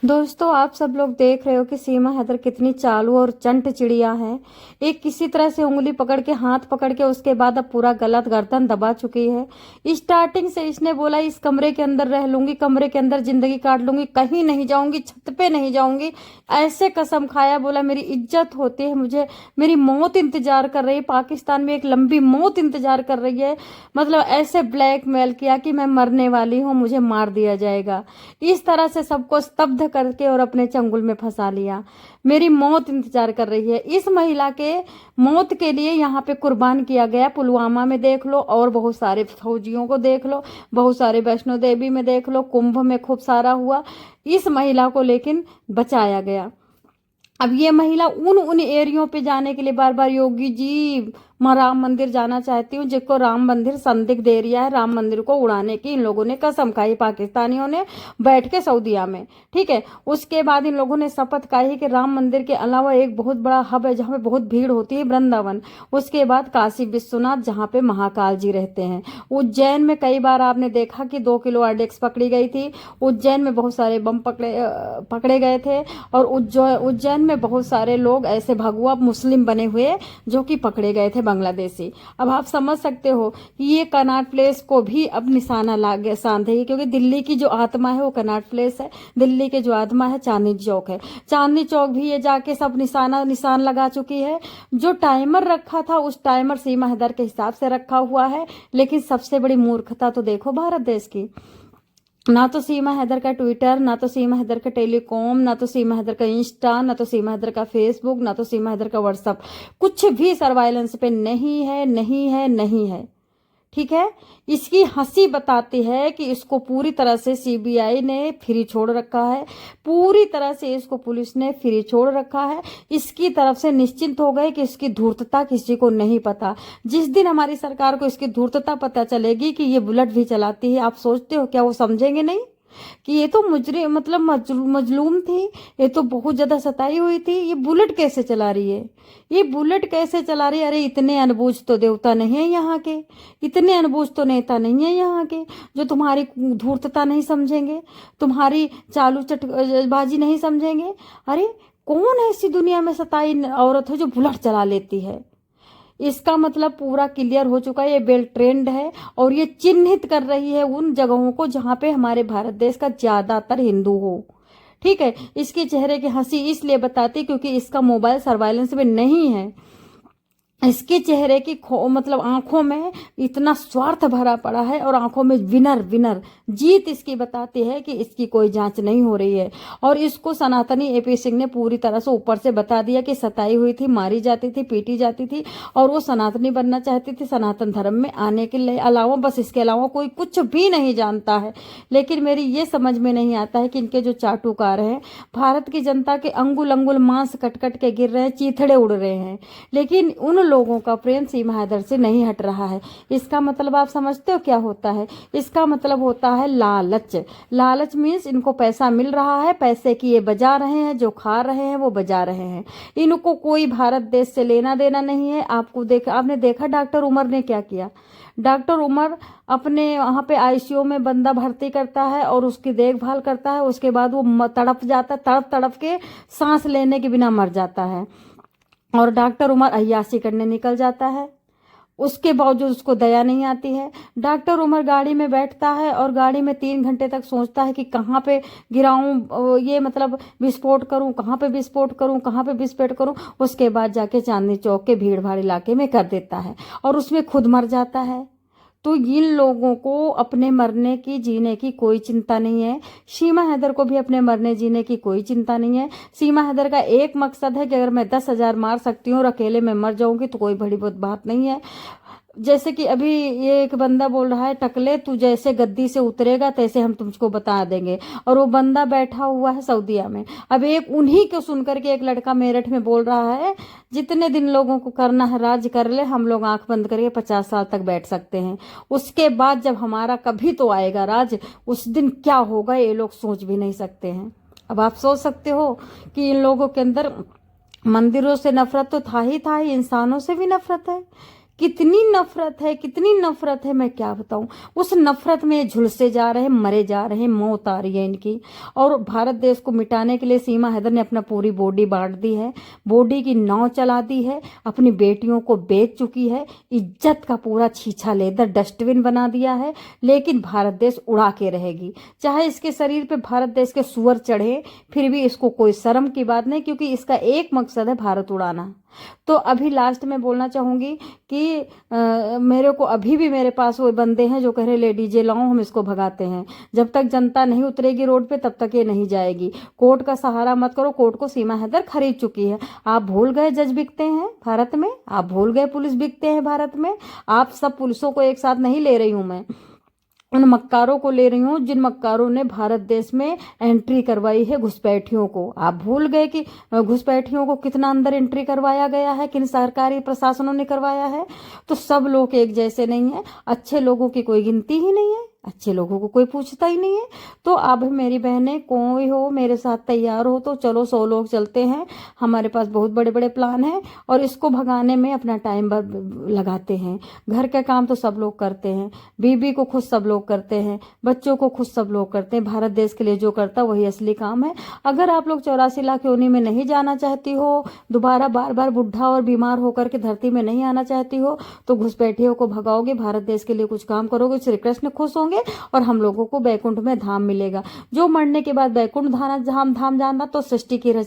दोस्तों, आप सब लोग देख रहे हो कि सीमा हैदर कितनी चालू और चंट चिड़िया है। एक किसी तरह से उंगली पकड़ के, हाथ पकड़ के, उसके बाद अब पूरा गलत गर्दन दबा चुकी है। स्टार्टिंग से इसने बोला इस कमरे के अंदर रह लूंगी, कमरे के अंदर जिंदगी काट लूंगी, कहीं नहीं जाऊंगी, छत पे नहीं जाऊंगी। ऐसे कसम खाया, बोला मेरी इज्जत होती है, मुझे मेरी मौत इंतजार कर रही है, पाकिस्तान में एक लंबी मौत इंतजार कर रही है। मतलब ऐसे ब्लैकमेल किया कि मैं मरने वाली हूँ, मुझे मार दिया जाएगा। इस तरह से सबको स्तब्ध करके और अपने चंगुल में फंसा लिया। मेरी मौत इंतजार कर रही है। इस महिला के मौत के लिए यहाँ पे कुर्बान किया गया। पुलवामा में देख लो, और बहुत सारे फौजियों को देख लो, बहुत सारे वैष्णो देवी में देख लो, कुंभ में खूब सारा हुआ। इस महिला को लेकिन बचाया गया। अब ये महिला उन एरियो पे जाने के लिए बार बार, योगी जी मैं राम मंदिर जाना चाहती हूँ, जिसको राम मंदिर संदिग्ध एरिया है, राम मंदिर को उड़ाने की इन लोगों ने कसम खाई, पाकिस्तानियों ने बैठ के सऊदीया में। ठीक है, उसके बाद इन लोगों ने शपथ खाई कि राम मंदिर के अलावा एक बहुत बड़ा हब है जहाँ पे बहुत भीड़ होती है, वृंदावन। उसके बाद काशी विश्वनाथ, जहाँ पे महाकाल जी रहते हैं। उज्जैन में कई बार आपने देखा कि 2 किलो आरडेक्स पकड़ी गई थी। उज्जैन में बहुत सारे बम पकड़े गए थे। और उज्जैन में बहुत सारे लोग ऐसे भगवा मुस्लिम बने हुए जो कि पकड़े गए थे, बांग्लादेशी। अब आप समझ सकते हो कि ये कनॉट प्लेस को भी अब निशाना लागे साधेगी, क्योंकि दिल्ली की जो आत्मा है वो कनॉट प्लेस है, दिल्ली के जो आत्मा है चांदनी चौक है। चांदनी चौक भी ये जाके सब निशान लगा चुकी है। जो टाइमर रखा था उस टाइमर सीमा हैदर के हिसाब से रखा हुआ है। लेकिन सबसे बड़ी मूर्खता तो देखो भारत देश की, ना तो सीमा हैदर का ट्विटर, ना तो सीमा हैदर का टेलीकॉम, ना तो सीमा हैदर का इंस्टा, ना तो सीमा हैदर का फेसबुक, ना तो सीमा हैदर का व्हाट्सअप। कुछ भी सर्वाइलेंस पे नहीं है, नहीं है, नहीं है। ठीक है, इसकी हंसी बताती है कि इसको पूरी तरह से सीबीआई ने फ्री छोड़ रखा है, पूरी तरह से इसको पुलिस ने फ्री छोड़ रखा है। इसकी तरफ से निश्चिंत हो गए कि इसकी धूर्तता किसी को नहीं पता। जिस दिन हमारी सरकार को इसकी धूर्तता पता चलेगी कि ये बुलेट भी चलाती है, आप सोचते हो क्या वो समझेंगे नहीं कि ये तो मुजरे मतलब मजलूम थी, ये तो बहुत ज्यादा सताई हुई थी, ये बुलेट कैसे चला रही है, ये बुलेट कैसे चला रही है। अरे इतने अनबूझ तो देवता नहीं है यहाँ के, इतने अनबूझ तो नेता नहीं है यहाँ के जो तुम्हारी धूर्तता नहीं समझेंगे, तुम्हारी चालू चटबाजी नहीं समझेंगे। अरे कौन ऐसी दुनिया में सताई औरत है जो बुलेट चला लेती है। इसका मतलब पूरा क्लियर हो चुका है, ये वेल ट्रेंड है और ये चिन्हित कर रही है उन जगहों को जहां पे हमारे भारत देश का ज्यादातर हिंदू हो। ठीक है, इसके चेहरे की हंसी इसलिए बताती क्योंकि इसका मोबाइल सर्वाइलेंस में नहीं है। इसके चेहरे की मतलब आंखों में इतना स्वार्थ भरा पड़ा है और आंखों में विनर विनर जीत इसकी बताती है कि इसकी कोई जांच नहीं हो रही है। और इसको सनातनी एपी सिंह ने पूरी तरह से ऊपर से बता दिया कि सताई हुई थी, मारी जाती थी, पीटी जाती थी और वो सनातनी बनना चाहती थी, सनातन धर्म में आने के लिए अलावा बस इसके अलावा कोई कुछ भी नहीं जानता है। लेकिन मेरी ये समझ में नहीं आता है कि इनके जो चाटुकार हैं, भारत की जनता के अंगुल अंगुल मांस कट कट के गिर रहे हैं, चीथड़े उड़ रहे हैं, लेकिन उन लोगों का प्रेम सीमा हैदर से नहीं हट रहा है। इसका मतलब आप समझते हो क्या होता है? इसका मतलब होता है लालच। लालच मीन्स इनको पैसा मिल रहा है, पैसे की ये बजा रहे हैं, जो खा रहे हैं वो बजा रहे हैं। इनको कोई भारत देश से लेना देना नहीं है। आपने देखा डॉक्टर उमर ने क्या किया? डॉक्टर उमर अपने वहाँ पे आईसीयू में बंदा भर्ती करता है और उसकी देखभाल करता है, उसके बाद वो तड़प जाता है, तड़प तड़प के सांस लेने के बिना मर जाता है और डॉक्टर उमर अय्याशी करने निकल जाता है। उसके बावजूद उसको दया नहीं आती है। डॉक्टर उमर गाड़ी में बैठता है और गाड़ी में 3 घंटे तक सोचता है कि कहाँ पे गिराऊं, ये मतलब विस्फोट करूं, कहाँ पे विस्फोट करूं, कहाँ पे विस्फोट करूं। उसके बाद जाके चांदनी चौक के भीड़ भाड़ इलाके में कर देता है और उसमें खुद मर जाता है। तो इन लोगों को अपने मरने की जीने की कोई चिंता नहीं है। सीमा हैदर को भी अपने मरने जीने की कोई चिंता नहीं है। सीमा हैदर का एक मकसद है कि अगर मैं 10,000 मार सकती हूँ और अकेले में मर जाऊंगी तो कोई बड़ी बहुत बात नहीं है। जैसे कि अभी ये एक बंदा बोल रहा है, टकले तू जैसे गद्दी से उतरेगा तैसे हम तुझको बता देंगे, और वो बंदा बैठा हुआ है सऊदीया में। अब एक उन्हीं को सुनकर के एक लड़का मेरठ में बोल रहा है, जितने दिन लोगों को करना है राज कर ले, हम लोग आंख बंद करके 50 साल तक बैठ सकते हैं, उसके बाद जब हमारा कभी तो आएगा राज, उस दिन क्या होगा ये लोग सोच भी नहीं सकते हैं। अब आप सोच सकते हो कि इन लोगों के अंदर मंदिरों से नफरत तो था ही, इंसानों से भी नफरत है। कितनी नफरत है मैं क्या बताऊं। उस नफरत में ये झुलसे जा रहे हैं, मरे जा रहे हैं, मौत आ रही है इनकी। और भारत देश को मिटाने के लिए सीमा हैदर ने अपना पूरी बॉडी बांट दी है, बॉडी की नाव चला दी है, अपनी बेटियों को बेच चुकी है, इज्जत का पूरा छीछा लेदर डस्टबिन बना दिया है। लेकिन भारत देश उड़ा के रहेगी, चाहे इसके शरीर पे भारत देश के सुअर चढ़े, फिर भी इसको कोई शर्म की बात नहीं, क्योंकि इसका एक मकसद है भारत उड़ाना। तो अभी लास्ट में बोलना चाहूंगी कि मेरे को अभी भी मेरे पास वो बंदे हैं जो कह रहे ले डीजे लाओ हम इसको भगाते हैं। जब तक जनता नहीं उतरेगी रोड पे तब तक ये नहीं जाएगी। कोर्ट का सहारा मत करो, कोर्ट को सीमा हैदर खरीद चुकी है। आप भूल गए जज बिकते हैं भारत में, आप भूल गए पुलिस बिकते हैं भारत में। आप सब पुलिसों को एक साथ नहीं ले रही हूं मैं, उन मक्कारों को ले रही हूँ जिन मक्कारों ने भारत देश में एंट्री करवाई है घुसपैठियों को। आप भूल गए कि घुसपैठियों को कितना अंदर एंट्री करवाया गया है, किन सरकारी प्रशासनों ने करवाया है। तो सब लोग एक जैसे नहीं है, अच्छे लोगों की कोई गिनती ही नहीं है, अच्छे लोगों को कोई पूछता ही नहीं है। तो अब मेरी बहनें कोई हो मेरे साथ तैयार हो तो चलो, 100 लोग चलते हैं। हमारे पास बहुत बड़े बड़े प्लान हैं और इसको भगाने में अपना टाइम लगाते हैं। घर का काम तो सब लोग करते हैं, बीबी को खुद सब लोग करते हैं, बच्चों को खुद सब लोग करते हैं। भारत देश के लिए जो करता वही असली काम है। अगर आप लोग 84 लाख योनि में नहीं जाना चाहती हो, दोबारा बार बार बुढ़ा और बीमार होकर के धरती में नहीं आना चाहती हो, तो घुसपैठियों को भगाओगे, भारत देश के लिए कुछ काम करोगे, श्री कृष्ण खुश होंगे और हम लोगों को बैकुंठ में धाम मिलेगा। जो मरने के बाद बैकुंठ धाम जाना तो सृष्टि की रचना